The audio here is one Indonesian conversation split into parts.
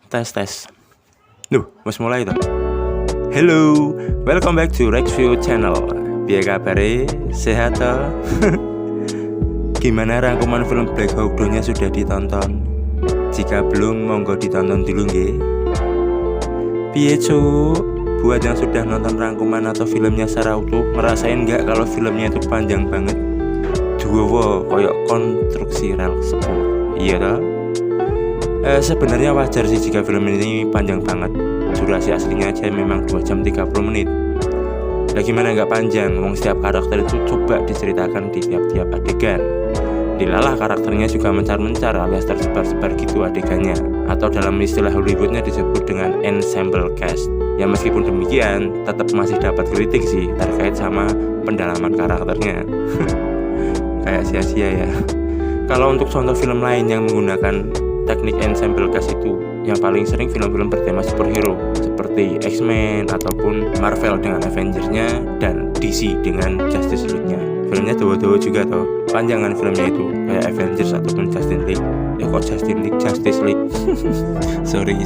Tes. Duh, mas mulai tuh. Hello, welcome back to Rexview Channel. Biar kabare, sehat toh? Gimana rangkuman film Black Hawk Down-nya sudah ditonton? Jika belum, monggo ditonton dulu nggih. Piye cuk? Buat yang sudah nonton rangkuman atau filmnya secara utuh, ngerasain nggak kalau filmnya itu panjang banget? Duowo koyok konstruksi rel sepur. Iya toh? Sebenarnya wajar sih jika film ini panjang banget. Durasi aslinya aja memang 2 jam 30 menit. Nah gimana nggak panjang? Wong setiap karakter itu coba diceritakan di tiap-tiap adegan. Dilalah karakternya juga mencar-mencar alias tersebar-sebar gitu adegannya. Atau dalam istilah Hollywoodnya disebut dengan ensemble cast. Ya meskipun demikian, tetap masih dapat kritik sih terkait sama pendalaman karakternya. Kayak sia-sia ya. Kalau untuk contoh film lain yang menggunakan teknik ensemble cast itu, yang paling sering film-film bertema superhero seperti X-Men ataupun Marvel dengan Avengers-nya dan DC dengan Justice League-nya. Filmnya dawa-dawa juga toh, panjangan filmnya itu kayak Avengers ataupun Justice League. Justice League.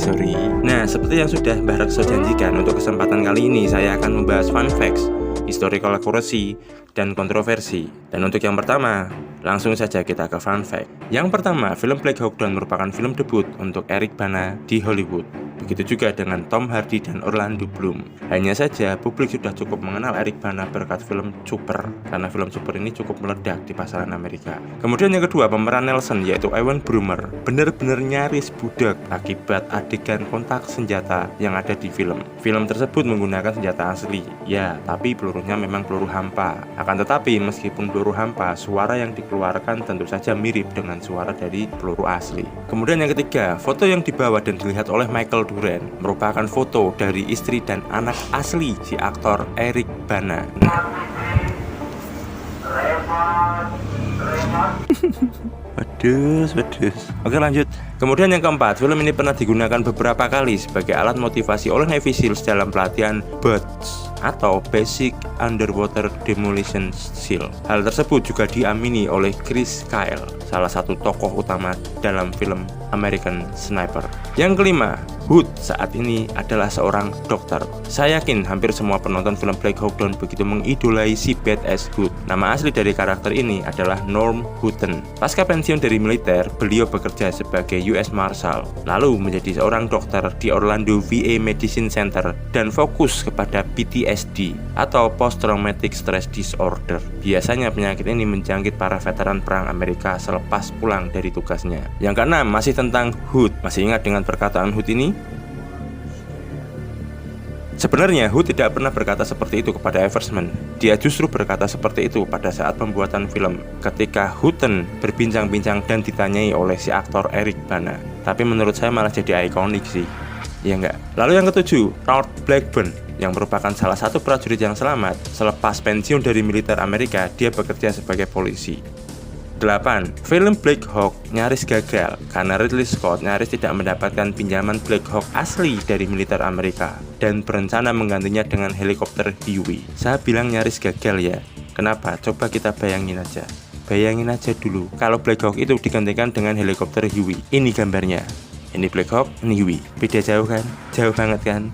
sorry. Nah, seperti yang sudah Mbak Rekso janjikan, untuk kesempatan kali ini saya akan membahas fun facts, historical accuracy, dan kontroversi. Dan untuk yang pertama, langsung saja kita ke fun fact. Yang pertama, film Black Hawk Down merupakan film debut untuk Eric Bana di Hollywood. Begitu juga dengan Tom Hardy dan Orlando Bloom. Hanya saja publik sudah cukup mengenal Eric Bana berkat film Super, karena film Super ini cukup meledak di pasaran Amerika. Kemudian yang kedua, pemeran Nelson yaitu Ewan Brumer benar-benar nyaris budak akibat adegan kontak senjata yang ada di film. Film tersebut menggunakan senjata asli, ya, tapi pelurunya memang peluru hampa. Akan tetapi meskipun peluru hampa, suara yang dikeluarkan tentu saja mirip dengan suara dari peluru asli. Kemudian yang ketiga, foto yang dibawa dan dilihat oleh Michael Duran merupakan foto dari istri dan anak asli si aktor Eric Bana. Pedes. Oke lanjut. Kemudian yang keempat, film ini pernah digunakan beberapa kali sebagai alat motivasi oleh Navy SEALs dalam pelatihan BUDS atau Basic Underwater Demolition SEAL. Hal tersebut juga diamini oleh Chris Kyle, salah satu tokoh utama dalam film American Sniper. Yang kelima, Hood saat ini adalah seorang dokter. Saya yakin hampir semua penonton film Black Hawk Down begitu mengidolai si badass Hood. Nama asli dari karakter ini adalah Norm Hutton. Pasca pensiun dari militer, beliau bekerja sebagai US Marshal, lalu menjadi seorang dokter di Orlando VA Medicine Center dan fokus kepada PTSD atau Post Traumatic Stress Disorder. Biasanya penyakit ini menjangkit para veteran perang Amerika selepas pulang dari tugasnya. Yang keenam, masih tentang Hood. Masih ingat dengan perkataan Hood ini? Sebenarnya Hood tidak pernah berkata seperti itu kepada Eversman. Dia justru berkata seperti itu pada saat pembuatan film, ketika Hutton berbincang-bincang dan ditanyai oleh si aktor Eric Bana. Tapi menurut saya malah jadi ikonik sih. Ya enggak. Lalu yang ketujuh, Robert Blackburn, yang merupakan salah satu prajurit yang selamat. Selepas pensiun dari militer Amerika, dia bekerja sebagai polisi. 8. Film Black Hawk nyaris gagal karena Ridley Scott nyaris tidak mendapatkan pinjaman Black Hawk asli dari militer Amerika dan berencana menggantinya dengan helikopter Huey. Saya bilang nyaris gagal ya. Kenapa? Coba kita bayangin aja. Bayangin aja dulu kalau Black Hawk itu digantikan dengan helikopter Huey. Ini gambarnya. Ini Black Hawk, ini Huey. Beda jauh kan? Jauh banget kan?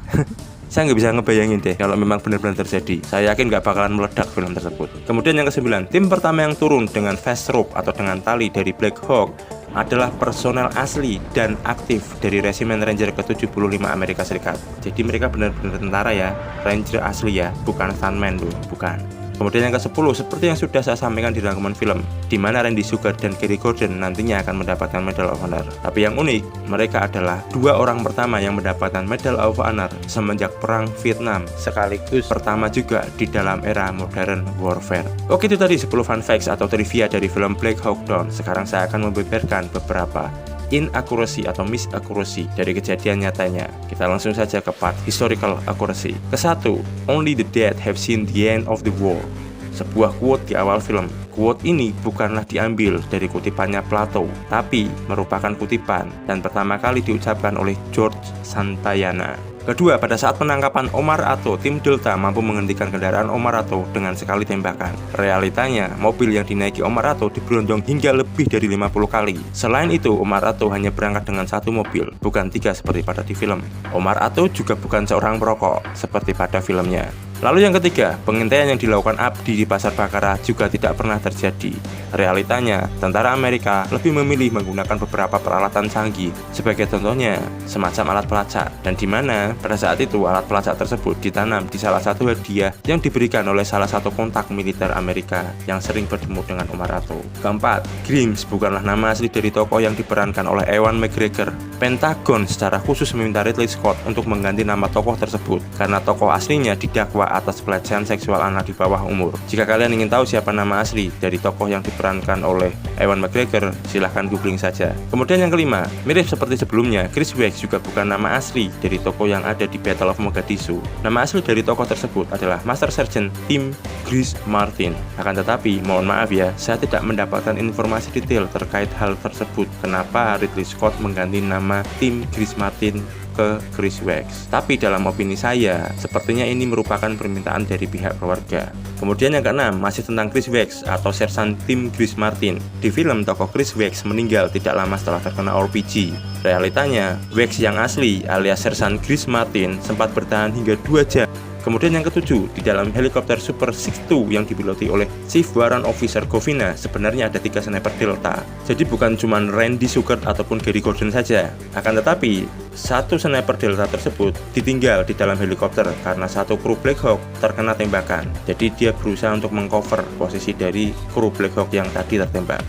Saya nggak bisa ngebayangin deh kalau memang benar-benar terjadi. Saya yakin nggak bakalan meledak film tersebut. Kemudian yang ke-9, tim pertama yang turun dengan fast rope atau dengan tali dari Black Hawk adalah personel asli dan aktif dari Resimen Ranger ke-75 Amerika Serikat. Jadi mereka benar-benar tentara ya, Ranger asli ya, bukan stuntman loh, bukan. Kemudian yang ke-10, seperti yang sudah saya sampaikan di rangkuman film, di mana Randy Sugar dan Gary Gordon nantinya akan mendapatkan Medal of Honor. Tapi yang unik, mereka adalah 2 orang pertama yang mendapatkan Medal of Honor semenjak Perang Vietnam, sekaligus pertama juga di dalam era modern warfare. Oke, itu tadi 10 fun facts atau trivia dari film Black Hawk Down. Sekarang saya akan membeberkan beberapa inaccuracy atau misaccuracy dari kejadian nyatanya. Kita langsung saja ke part historical accuracy. Ke-1, only the dead have seen the end of the war. Sebuah quote di awal film. Quote ini bukanlah diambil dari kutipannya Plato, tapi merupakan kutipan dan pertama kali diucapkan oleh George Santayana. Kedua, pada saat penangkapan Omar Ato, tim Delta mampu menghentikan kendaraan Omar Ato dengan sekali tembakan. Realitanya, mobil yang dinaiki Omar Ato diberondong hingga lebih dari 50 kali. Selain itu, Omar Ato hanya berangkat dengan satu mobil, bukan 3 seperti pada di film. Omar Ato juga bukan seorang perokok, seperti pada filmnya. Lalu yang ketiga, pengintaian yang dilakukan Abdi di Pasar Bakaran juga tidak pernah terjadi. Realitanya, tentara Amerika lebih memilih menggunakan beberapa peralatan canggih, sebagai contohnya semacam alat pelacak, dan di mana pada saat itu alat pelacak tersebut ditanam di salah satu hadiah yang diberikan oleh salah satu kontak militer Amerika yang sering bertemu dengan Omar Ato. Keempat, Grims bukanlah nama asli dari tokoh yang diperankan oleh Ewan McGregor. Pentagon secara khusus meminta Ridley Scott untuk mengganti nama tokoh tersebut karena tokoh aslinya didakwa atas pelecehan seksual anak di bawah umur. Jika kalian ingin tahu siapa nama asli dari tokoh yang diperankan oleh Ewan McGregor, silahkan googling saja. Kemudian yang kelima, mirip seperti sebelumnya, Chris Wex juga bukan nama asli dari tokoh yang ada di Battle of Mogadishu. Nama asli dari tokoh tersebut adalah Master Sergeant Tim Chris Martin. Akan tetapi, mohon maaf ya, saya tidak mendapatkan informasi detail terkait hal tersebut. Kenapa Ridley Scott mengganti nama Tim Chris Martin ke Chris Wex. Tapi dalam opini saya, sepertinya ini merupakan permintaan dari pihak keluarga. Kemudian yang keenam, masih tentang Chris Wex atau Sersan Tim Chris Martin. Di film, tokoh Chris Wex meninggal tidak lama setelah terkena RPG. Realitanya, Wex yang asli alias Sersan Chris Martin sempat bertahan hingga 2 jam. Kemudian yang ketujuh, di dalam helikopter Super 62 yang dipiloti oleh Chief Warrant Officer Govina, sebenarnya ada 3 sniper Delta. Jadi bukan cuma Randy Sugar ataupun Gary Gordon saja. Akan tetapi, satu sniper Delta tersebut ditinggal di dalam helikopter karena satu kru Black Hawk terkena tembakan. Jadi dia berusaha untuk mengcover posisi dari kru Black Hawk yang tadi tertembak.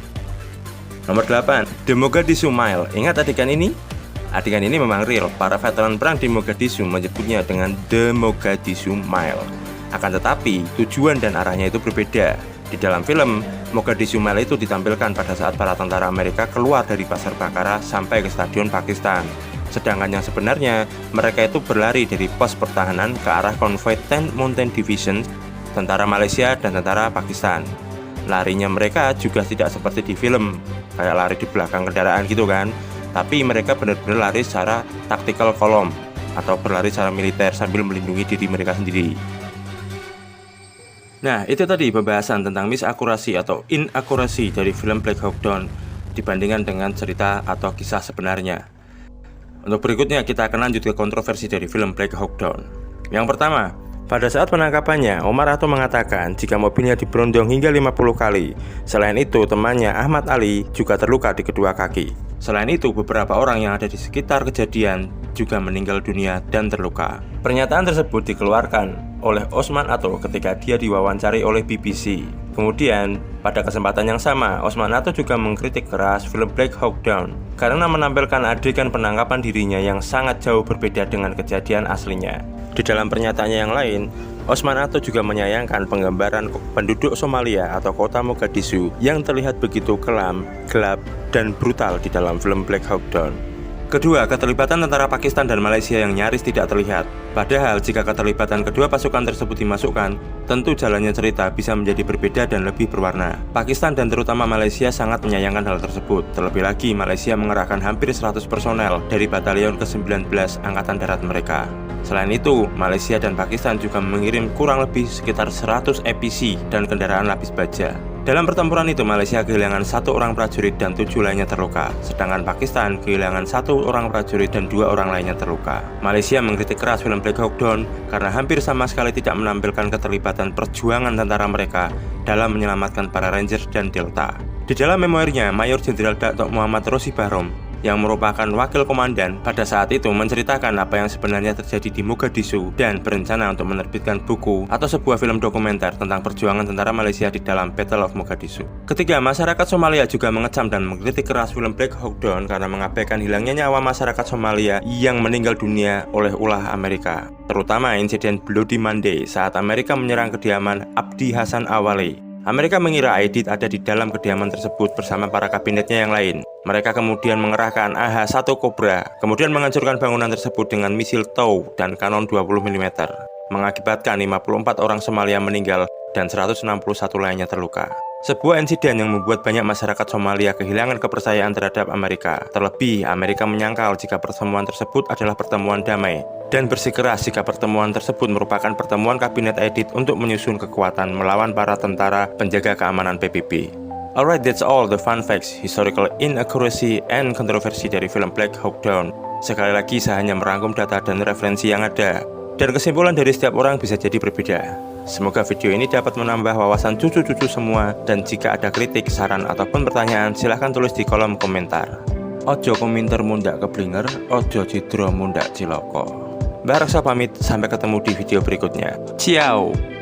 Nomor 8, The Mogadishu Mile. Ingat adegan ini? Adegan ini memang real, para veteran perang di Mogadishu menyebutnya dengan The Mogadishu Mile. Akan tetapi, tujuan dan arahnya itu berbeda. Di dalam film, Mogadishu Mile itu ditampilkan pada saat para tentara Amerika keluar dari Pasar Bakaran sampai ke Stadion Pakistan. Sedangkan yang sebenarnya, mereka itu berlari dari pos pertahanan ke arah konvoi 10th Mountain Division, tentara Malaysia dan tentara Pakistan. Larinya mereka juga tidak seperti di film, kayak lari di belakang kendaraan gitu kan. Tapi mereka benar-benar lari secara tactical column atau berlari secara militer sambil melindungi diri mereka sendiri. Nah, itu tadi pembahasan tentang misakurasi atau inakurasi dari film Black Hawk Down dibandingkan dengan cerita atau kisah sebenarnya. Untuk berikutnya kita akan lanjut ke kontroversi dari film Black Hawk Down. Yang pertama, pada saat penangkapannya, Omar Ato mengatakan jika mobilnya diberondong hingga 50 kali. Selain itu, temannya Ahmad Ali juga terluka di kedua kaki. Selain itu, beberapa orang yang ada di sekitar kejadian juga meninggal dunia dan terluka. Pernyataan tersebut dikeluarkan oleh Osman Ato ketika dia diwawancari oleh BBC. Kemudian, pada kesempatan yang sama, Osman Ato juga mengkritik keras film Black Hawk Down karena menampilkan adegan penangkapan dirinya yang sangat jauh berbeda dengan kejadian aslinya. Di dalam pernyataannya yang lain, Osman Ato juga menyayangkan penggambaran penduduk Somalia atau kota Mogadishu yang terlihat begitu kelam, gelap, dan brutal di dalam film Black Hawk Down. Kedua, keterlibatan tentara Pakistan dan Malaysia yang nyaris tidak terlihat. Padahal jika keterlibatan kedua pasukan tersebut dimasukkan, tentu jalannya cerita bisa menjadi berbeda dan lebih berwarna. Pakistan dan terutama Malaysia sangat menyayangkan hal tersebut. Terlebih lagi, Malaysia mengerahkan hampir 100 personel dari batalion ke-19 Angkatan Darat mereka. Selain itu, Malaysia dan Pakistan juga mengirim kurang lebih sekitar 100 APC dan kendaraan lapis baja. Dalam pertempuran itu, Malaysia kehilangan 1 orang prajurit dan 7 lainnya terluka. Sedangkan Pakistan kehilangan 1 orang prajurit dan 2 orang lainnya terluka. Malaysia mengkritik keras film Black Hawk Down karena hampir sama sekali tidak menampilkan keterlibatan perjuangan tentara mereka dalam menyelamatkan para Rangers dan Delta. Di dalam memoirnya, Mayor Jenderal Datuk Muhammad Rosi Bahrom yang merupakan wakil komandan pada saat itu menceritakan apa yang sebenarnya terjadi di Mogadishu dan berencana untuk menerbitkan buku atau sebuah film dokumenter tentang perjuangan tentara Malaysia di dalam Battle of Mogadishu. Ketiga, masyarakat Somalia juga mengecam dan mengkritik keras film Black Hawk Down karena mengabaikan hilangnya nyawa masyarakat Somalia yang meninggal dunia oleh ulah Amerika, terutama insiden Bloody Monday saat Amerika menyerang kediaman Abdi Hasan Awale. Amerika mengira Aidit ada di dalam kediaman tersebut bersama para kabinetnya yang lain. Mereka kemudian mengerahkan AH-1 Cobra, kemudian menghancurkan bangunan tersebut dengan misil TOW dan kanon 20 mm, mengakibatkan 54 orang Somalia meninggal dan 161 lainnya terluka. Sebuah insiden yang membuat banyak masyarakat Somalia kehilangan kepercayaan terhadap Amerika. Terlebih, Amerika menyangkal jika pertemuan tersebut adalah pertemuan damai dan bersikeras jika pertemuan tersebut merupakan pertemuan kabinet edit untuk menyusun kekuatan melawan para tentara penjaga keamanan PBB. Alright, that's all the fun facts, historical inaccuracy, and kontroversi dari film Black Hawk Down. Sekali lagi, saya hanya merangkum data dan referensi yang ada, dan kesimpulan dari setiap orang bisa jadi berbeda. Semoga video ini dapat menambah wawasan cucu-cucu semua, dan jika ada kritik, saran, ataupun pertanyaan, silahkan tulis di kolom komentar. Ojo komentar mundak keblinger, ojo cidro mundak ciloko. Mbak Raksa pamit, sampai ketemu di video berikutnya. Ciao!